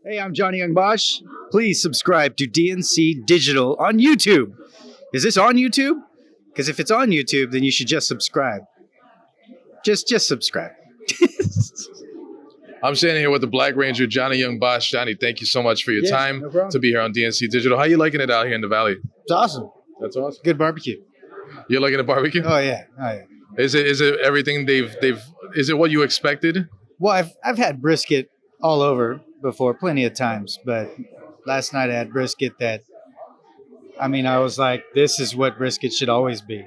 Hey, I'm Johnny Yong Bosch. Please subscribe to DNC Digital on YouTube. Is this on YouTube? Because if it's on YouTube, then you should just subscribe. Just subscribe. I'm standing here with the Black Ranger, Johnny Yong Bosch. Johnny, thank you so much for your time no problem. to be here on DNC Digital. How you liking it out here in the Valley? It's awesome. That's awesome. Good barbecue. You're liking the barbecue? Oh yeah. Is it everything they've is it what you expected? Well, I've had brisket all over before, plenty of times, but last night I had brisket that, I was like, this is what brisket should always be.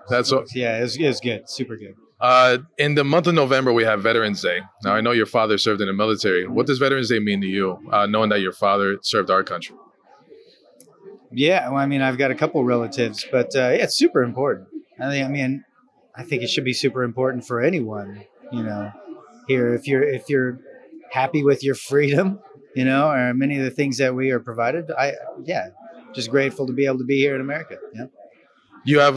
That's what. Yeah, it was good, super good. In the month of November, we have Veterans Day. Now, I know your father served in the military. What does Veterans Day mean to you, knowing that your father served our country? Yeah, well, I've got a couple relatives, but yeah, it's super important. I think it should be super important for anyone, here. If you're happy with your freedom, or many of the things that we are provided, just grateful to be able to be here in America. Yeah. You have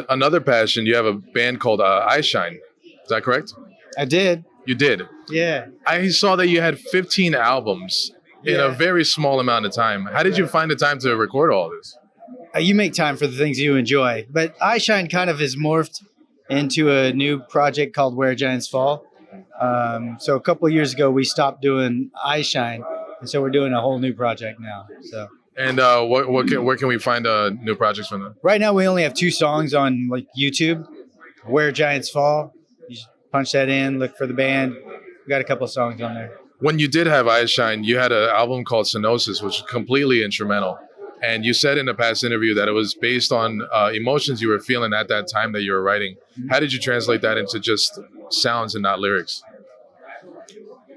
another passion. You have a band called I Shine. Is that correct? I did. You did? Yeah. I saw that you had 15 albums in a very small amount of time. How did you find the time to record all this? You make time for the things you enjoy. But I Shine kind of has morphed into a new project called Where Giants Fall. So a couple of years ago, we stopped doing I Shine. And so we're doing a whole new project now. So. And where can we find new projects from them? Right now, we only have 2 songs on YouTube. Where Giants Fall. You just punch that in, look for the band. We got a couple of songs on there. When you did have I Shine, you had an album called Cyanosis, which is completely instrumental. And you said in a past interview that it was based on emotions you were feeling at that time that you were writing. How did you translate that into just sounds and not lyrics?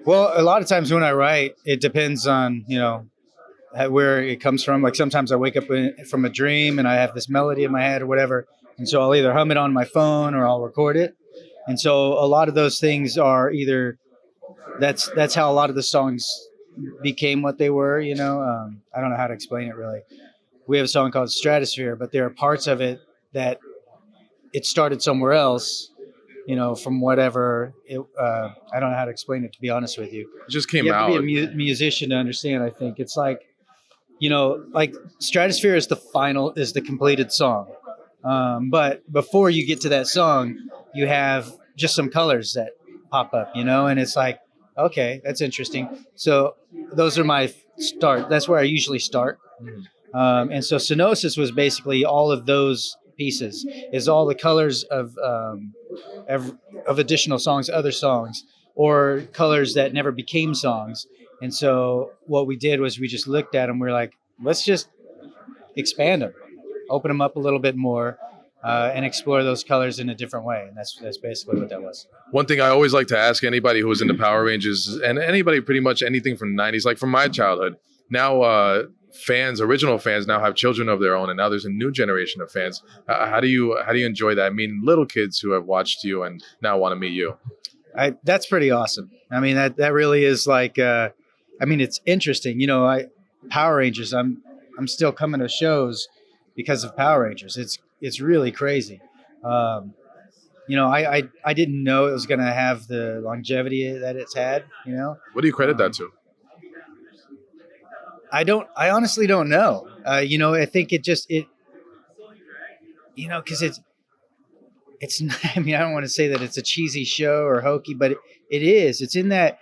Well, a lot of times when I write, it depends on, where it comes from. Like sometimes I wake up from a dream and I have this melody in my head or whatever. And so I'll either hum it on my phone or I'll record it. And so a lot of those things are either, that's how a lot of the songs became what they were, I don't know how to explain it really. We have a song called Stratosphere, but there are parts of it that it started somewhere else, from whatever. I don't know how to explain it, to be honest with you. It just came you out. have to be a musician to understand, I think. It's like, like Stratosphere is the completed song. But before you get to that song, you have just some colors that pop up, and it's like, okay, that's interesting. So those are my start. That's where I usually start. And so Cyanosis was basically all of those pieces, is all the colors of additional songs, other songs, or colors that never became songs. And so what we did was we just looked at them. We're like, let's just expand them, open them up a little bit more, and explore those colors in a different way. And that's basically what that was. One thing I always like to ask anybody who was in the Power Rangers, and anybody pretty much anything from the 90s, like from my childhood, now original fans now have children of their own, and now there's a new generation of fans. How do you enjoy that? Little kids who have watched you and now want to meet you. That's pretty awesome. That really is like, it's interesting. Power Rangers, I'm still coming to shows because of Power Rangers. It's really crazy. I didn't know it was going to have the longevity that it's had, What do you credit that to? I honestly don't know. I think because it's not, I don't want to say that it's a cheesy show or hokey, but it is. It's in that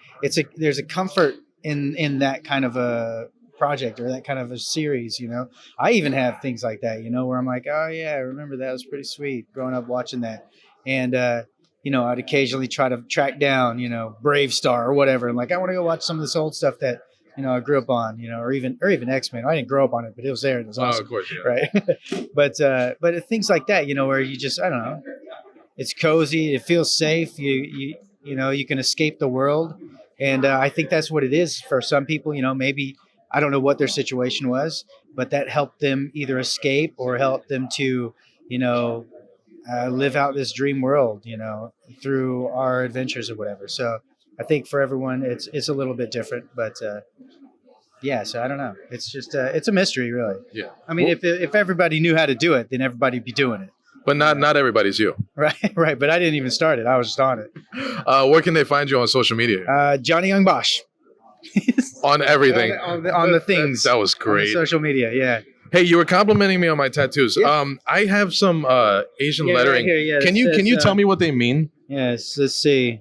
there's a comfort in that kind of a project or that kind of a series, I even have things like that, where I'm like, oh yeah, I remember that was pretty sweet growing up watching that. And, I'd occasionally try to track down, Brave Star or whatever. And like, I want to go watch some of this old stuff that, I grew up on, or even X-Men. I didn't grow up on it, but it was there. It was awesome. Oh, of course, yeah. Right. But things like that, where you just, I don't know, it's cozy. It feels safe. You can escape the world. And I think that's what it is for some people, maybe, I don't know what their situation was, but that helped them either escape or help them to, live out this dream world, through our adventures or whatever. So I think for everyone, it's a little bit different, but so I don't know. It's just it's a mystery, really. Yeah. If everybody knew how to do it, then everybody'd be doing it. But not everybody's you. Right. But I didn't even start it. I was just on it. Where can they find you on social media? Johnny Yong Bosch. on everything. On the things. That was On the great. social media, yeah. Hey, you were complimenting me on my tattoos. Yeah. I have some Asian Yeah, right lettering. here, yeah, Can it you says, tell me what they mean? Yes, let's see.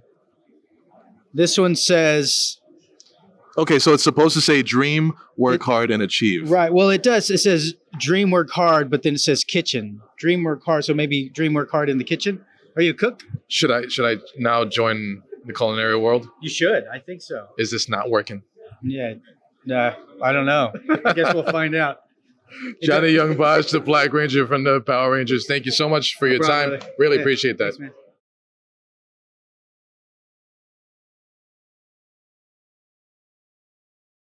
This one says, Okay, so it's supposed to say dream, work hard, and achieve. right. Well, it does. It says dream, work hard, but then it says kitchen. Dream, work hard. So maybe dream, work hard in the kitchen. Are you a cook? Should I now join the culinary world? You should. I think so. Is this not working? Yeah. I don't know. I guess we'll find out. Johnny Young Bosch, the Black Ranger from the Power Rangers. Thank you so much for your No problem, time. brother. Really Yeah, appreciate that. thanks, man.